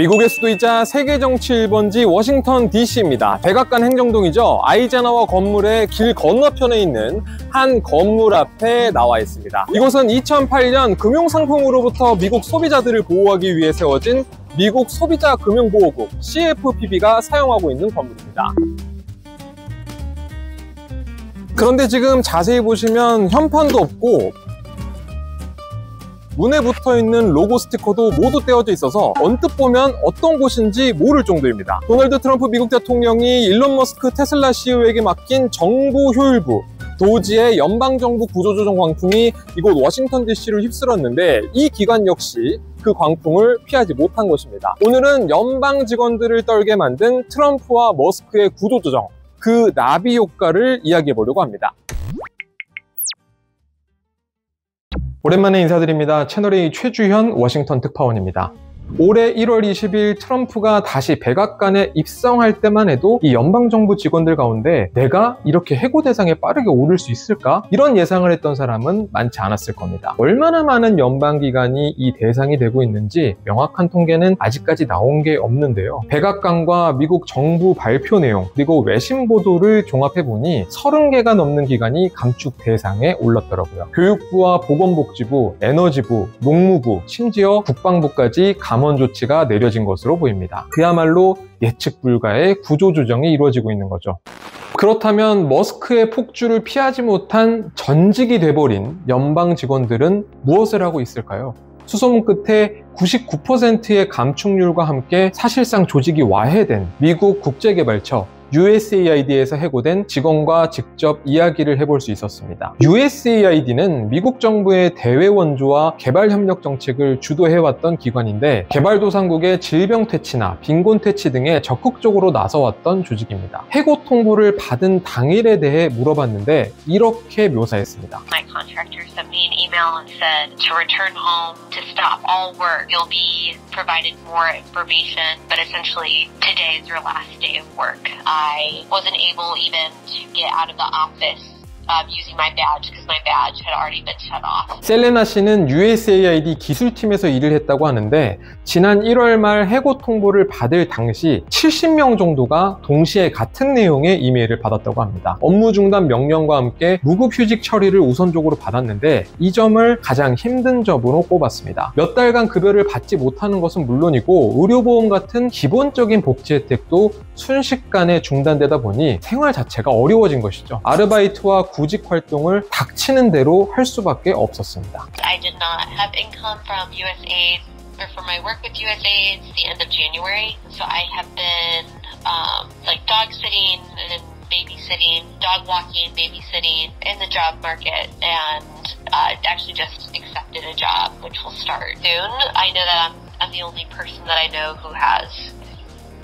미국의 수도이자 세계 정치 1번지 워싱턴 DC입니다. 백악관 행정동이죠. 아이젠하워 건물의 길 건너편에 있는 한 건물 앞에 나와 있습니다. 이곳은 2008년 금융상품으로부터 미국 소비자들을 보호하기 위해 세워진 미국 소비자 금융보호국 CFPB가 사용하고 있는 건물입니다. 그런데 지금 자세히 보시면 현판도 없고 문에 붙어있는 로고 스티커도 모두 떼어져 있어서 언뜻 보면 어떤 곳인지 모를 정도입니다. 도널드 트럼프 미국 대통령이 일론 머스크 테슬라 CEO에게 맡긴 정보 효율부 도지의 연방정부 구조조정 광풍이 이곳 워싱턴 DC를 휩쓸었는데 이 기관 역시 그 광풍을 피하지 못한 것입니다. 오늘은 연방 직원들을 떨게 만든 트럼프와 머스크의 구조조정, 그 나비 효과를 이야기해 보려고 합니다. 오랜만에 인사드립니다. 채널A 최주현 워싱턴 특파원입니다. 올해 1월 20일 트럼프가 다시 백악관에 입성할 때만 해도 이 연방정부 직원들 가운데 내가 이렇게 해고 대상에 빠르게 오를 수 있을까? 이런 예상을 했던 사람은 많지 않았을 겁니다. 얼마나 많은 연방기관이 이 대상이 되고 있는지 명확한 통계는 아직까지 나온 게 없는데요. 백악관과 미국 정부 발표 내용 그리고 외신 보도를 종합해보니 30개가 넘는 기관이 감축 대상에 올랐더라고요. 교육부와 보건복지부, 에너지부, 농무부, 심지어 국방부까지 감원 조치가 내려진 것으로 보입니다. 그야말로 예측 불가의 구조조정이 이루어지고 있는 거죠. 그렇다면 머스크의 폭주를 피하지 못한 전직이 돼버린 연방 직원들은 무엇을 하고 있을까요? 수소문 끝에 99%의 감축률과 함께 사실상 조직이 와해된 미국 국제개발처 USAID에서 해고된 직원과 직접 이야기를 해볼 수 있었습니다. USAID는 미국 정부의 대외 원조와 개발 협력 정책을 주도해왔던 기관인데 개발도상국의 질병 퇴치나 빈곤 퇴치 등에 적극적으로 나서왔던 조직입니다. 해고 통보를 받은 당일에 대해 물어봤는데 이렇게 묘사했습니다. My contractor sent me an email and said to return home, to stop all work. You'll be provided more information, but essentially today is your last day of work. I wasn't able even to get out of the office using my badge because my badge had already been shut off. 셀레나 씨는 USAID 기술팀에서 일을 했다고 하는데 지난 1월 말 해고 통보를 받을 당시 70명 정도가 동시에 같은 내용의 이메일을 받았다고 합니다. 업무 중단 명령과 함께 무급휴직 처리를 우선적으로 받았는데 이 점을 가장 힘든 점으로 꼽았습니다. 몇 달간 급여를 받지 못하는 것은 물론이고 의료보험 같은 기본적인 복지 혜택도 순식간에 중단되다 보니 생활 자체가 어려워진 것이죠. 아르바이트와 구직 활동을 닥치는 대로 할 수밖에 없었습니다. I did not have income from USAID or for my work with USAID since the end of January. So I have been like dog sitting and babysitting, dog walking, babysitting in the job market, and actually just accepted a job which will start soon. I know that I'm the only person that I know who has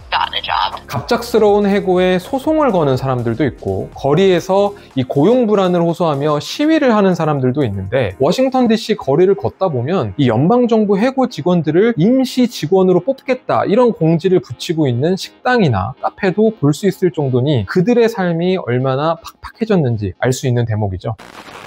gotten a job. 갑작스러운 해고에 소송을 거는 사람들도 있고 거리에서 이 고용 불안을 호소하며 시위를 하는 사람들도 있는데 워싱턴 DC 거리를 걷다 보면 이 연방정부 해고 직원들을 임시 직원으로 뽑겠다 이런 공지를 붙이고 있는 식당이나 카페도 볼 수 있을 정도니 그들의 삶이 얼마나 팍팍해졌는지 알 수 있는 대목이죠.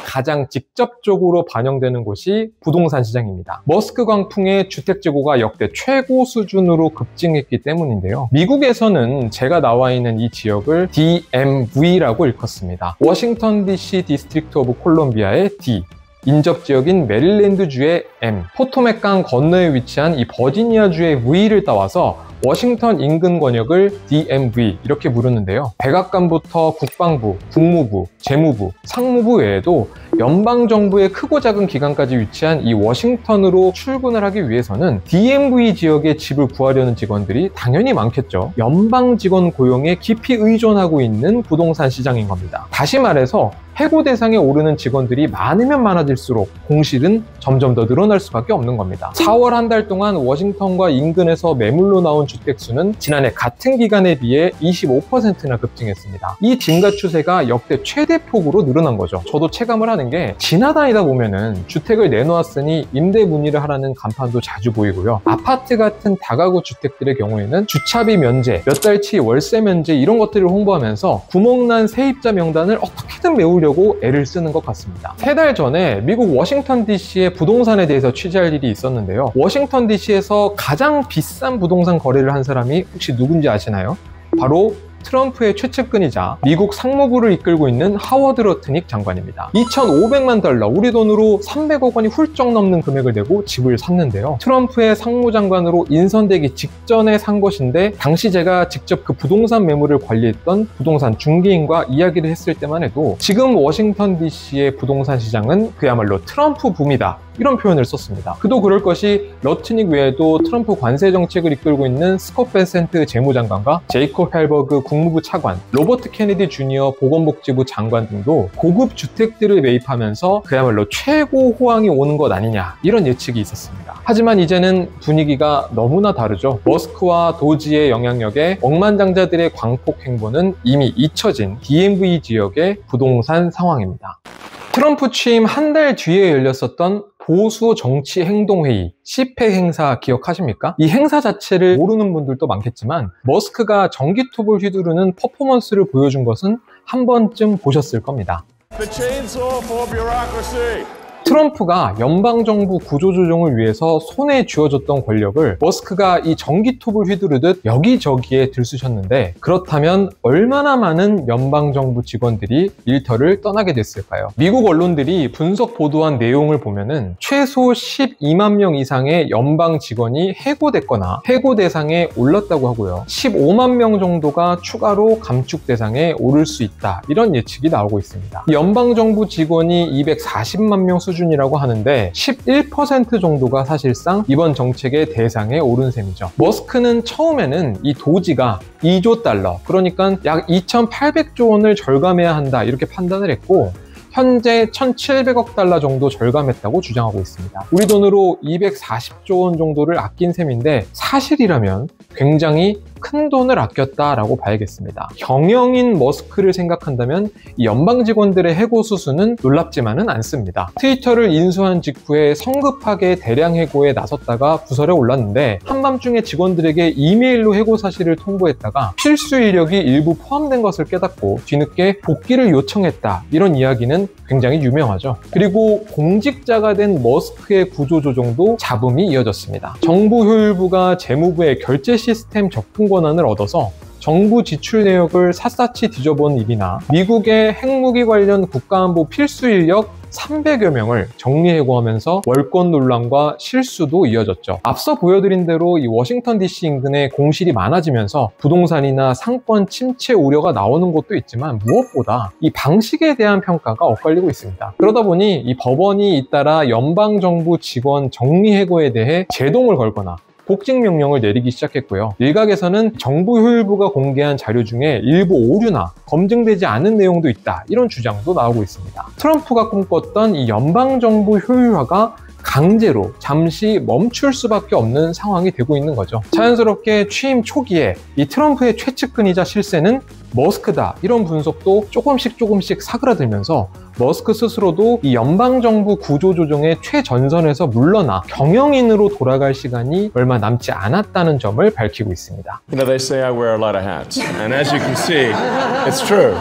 가장 직접적으로 반영되는 곳이 부동산 시장입니다. 머스크 광풍의 주택 재고가 역대 최고 수준으로 급증했기 때문인데요. 미국에서는 제가 나와 있는 이 지역을 DMV라고 일컫습니다. 워싱턴 DC 디스트릭트 오브 콜롬비아의 D, 인접지역인 메릴랜드주의 M, 포토맥강 건너에 위치한 이 버지니아주의 V를 따와서 워싱턴 인근 권역을 DMV 이렇게 부르는데요. 백악관부터 국방부, 국무부, 재무부, 상무부 외에도 연방정부의 크고 작은 기관까지 위치한 이 워싱턴으로 출근을 하기 위해서는 DMV 지역에 집을 구하려는 직원들이 당연히 많겠죠. 연방 직원 고용에 깊이 의존하고 있는 부동산 시장인 겁니다. 다시 말해서 해고 대상에 오르는 직원들이 많으면 많아질수록 공실은 점점 더 늘어날 수밖에 없는 겁니다. 4월 한 달 동안 워싱턴과 인근에서 매물로 나온 주택수는 지난해 같은 기간에 비해 25%나 급증했습니다. 이 증가 추세가 역대 최대 폭으로 늘어난 거죠. 저도 체감을 하는 있는 게 지나다니다 보면은 주택을 내놓았으니 임대 문의를 하라는 간판도 자주 보이고요. 아파트 같은 다가구 주택들의 경우에는 주차비 면제, 몇 달치 월세 면제 이런 것들을 홍보하면서 구멍난 세입자 명단을 어떻게든 메우려고 애를 쓰는 것 같습니다. 3달 전에 미국 워싱턴 DC의 부동산에 대해서 취재할 일이 있었는데요. 워싱턴 DC에서 가장 비싼 부동산 거래를 한 사람이 혹시 누군지 아시나요? 바로 트럼프의 최측근이자 미국 상무부를 이끌고 있는 하워드 러트닉 장관입니다. 2,500만 달러, 우리 돈으로 300억 원이 훌쩍 넘는 금액을 내고 집을 샀는데요. 트럼프의 상무장관으로 인선되기 직전에 산 것인데 당시 제가 직접 그 부동산 매물을 관리했던 부동산 중개인과 이야기를 했을 때만 해도 지금 워싱턴 DC의 부동산 시장은 그야말로 트럼프 붐이다, 이런 표현을 썼습니다. 그도 그럴 것이 러트닉 외에도 트럼프 관세 정책을 이끌고 있는 스콧 베센트 재무장관과 제이콥 헬버그 국무부 차관, 로버트 케네디 주니어 보건복지부 장관 등도 고급 주택들을 매입하면서 그야말로 최고 호황이 오는 것 아니냐, 이런 예측이 있었습니다. 하지만 이제는 분위기가 너무나 다르죠. 머스크와 도지의 영향력에 억만장자들의 광폭 행보는 이미 잊혀진 DMV 지역의 부동산 상황입니다. 트럼프 취임 한 달 뒤에 열렸었던 보수 정치 행동회의, CPEC 행사 기억하십니까? 이 행사 자체를 모르는 분들도 많겠지만 머스크가 전기톱을 휘두르는 퍼포먼스를 보여준 것은 한 번쯤 보셨을 겁니다. 트럼프가 연방정부 구조조정을 위해서 손에 쥐어줬던 권력을 머스크가 이 전기톱을 휘두르듯 여기저기에 들쑤셨는데, 그렇다면 얼마나 많은 연방정부 직원들이 일터를 떠나게 됐을까요? 미국 언론들이 분석 보도한 내용을 보면은 최소 12만 명 이상의 연방 직원이 해고됐거나 해고 대상에 올랐다고 하고요. 15만 명 정도가 추가로 감축 대상에 오를 수 있다, 이런 예측이 나오고 있습니다. 연방정부 직원이 240만 명 수준이라고 하는데 11% 정도가 사실상 이번 정책의 대상에 오른 셈이죠. 머스크는 처음에는 이 도지가 2조 달러, 그러니까 약 2,800조 원을 절감해야 한다, 이렇게 판단을 했고 현재 1,700억 달러 정도 절감했다고 주장하고 있습니다. 우리 돈으로 240조 원 정도를 아낀 셈인데 사실이라면 굉장히 큰 돈을 아꼈다라고 봐야겠습니다. 경영인 머스크를 생각한다면 이 연방 직원들의 해고 수수는 놀랍지만은 않습니다. 트위터를 인수한 직후에 성급하게 대량 해고에 나섰다가 부설에 올랐는데 한밤중에 직원들에게 이메일로 해고 사실을 통보했다가 필수 인력이 일부 포함된 것을 깨닫고 뒤늦게 복귀를 요청했다, 이런 이야기는 굉장히 유명하죠. 그리고 공직자가 된 머스크의 구조조정도 잡음이 이어졌습니다. 정부 효율부가 재무부의 결제 시스템 접근 권한을 얻어서 정부 지출 내역을 샅샅이 뒤져본 일이나 미국의 핵무기 관련 국가안보 필수 인력 300여 명을 정리해고하면서 월권 논란과 실수도 이어졌죠. 앞서 보여드린 대로 이 워싱턴 DC 인근에 공실이 많아지면서 부동산이나 상권 침체 우려가 나오는 것도 있지만 무엇보다 이 방식에 대한 평가가 엇갈리고 있습니다. 그러다 보니 이 법원이 잇따라 연방정부 직원 정리해고에 대해 제동을 걸거나 복직 명령을 내리기 시작했고요. 일각에서는 정부 효율부가 공개한 자료 중에 일부 오류나 검증되지 않은 내용도 있다, 이런 주장도 나오고 있습니다. 트럼프가 꿈꿨던 이 연방정부 효율화가 강제로 잠시 멈출 수밖에 없는 상황이 되고 있는 거죠. 자연스럽게 취임 초기에 이 트럼프의 최측근이자 실세는 머스크다, 이런 분석도 조금씩 사그라들면서 머스크 스스로도 이 연방정부 구조조정의 최전선에서 물러나 경영인으로 돌아갈 시간이 얼마 남지 않았다는 점을 밝히고 있습니다. You know, they say I wear a lot of hats, and as you can see, it's true.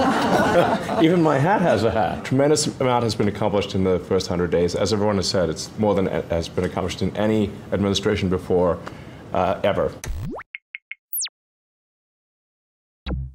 Even my hat has a hat. Tremendous amount has been accomplished in the first 100 days. As everyone has said, it's more than has been accomplished in any administration before, ever.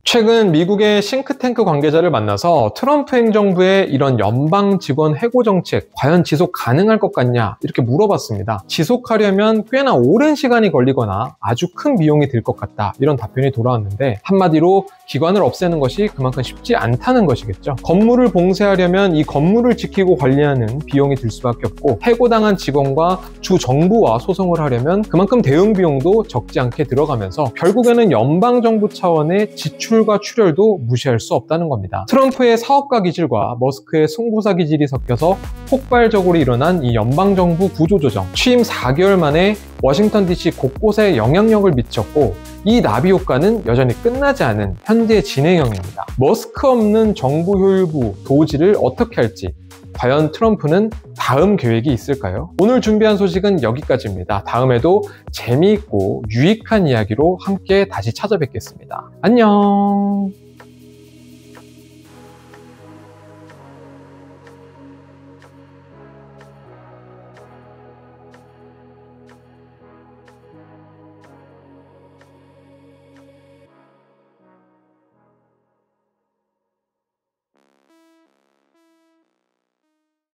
최근 미국의 싱크탱크 관계자를 만나서 트럼프 행정부의 이런 연방 직원 해고 정책 과연 지속 가능할 것 같냐, 이렇게 물어봤습니다. 지속하려면 꽤나 오랜 시간이 걸리거나 아주 큰 비용이 들 것 같다, 이런 답변이 돌아왔는데 한마디로 기관을 없애는 것이 그만큼 쉽지 않다는 것이겠죠. 건물을 봉쇄하려면 이 건물을 지키고 관리하는 비용이 들 수밖에 없고 해고당한 직원과 주 정부와 소송을 하려면 그만큼 대응 비용도 적지 않게 들어가면서 결국에는 연방정부 차원의 지출과 출혈도 무시할 수 없다는 겁니다. 트럼프의 사업가 기질과 머스크의 승부사 기질이 섞여서 폭발적으로 일어난 이 연방정부 구조조정, 취임 4개월 만에 워싱턴 DC 곳곳에 영향력을 미쳤고 이 나비 효과는 여전히 끝나지 않은 현재 진행형입니다. 머스크 없는 정부 효율부 도지를 어떻게 할지 과연 트럼프는 다음 계획이 있을까요? 오늘 준비한 소식은 여기까지입니다. 다음에도 재미있고 유익한 이야기로 함께 다시 찾아뵙겠습니다. 안녕!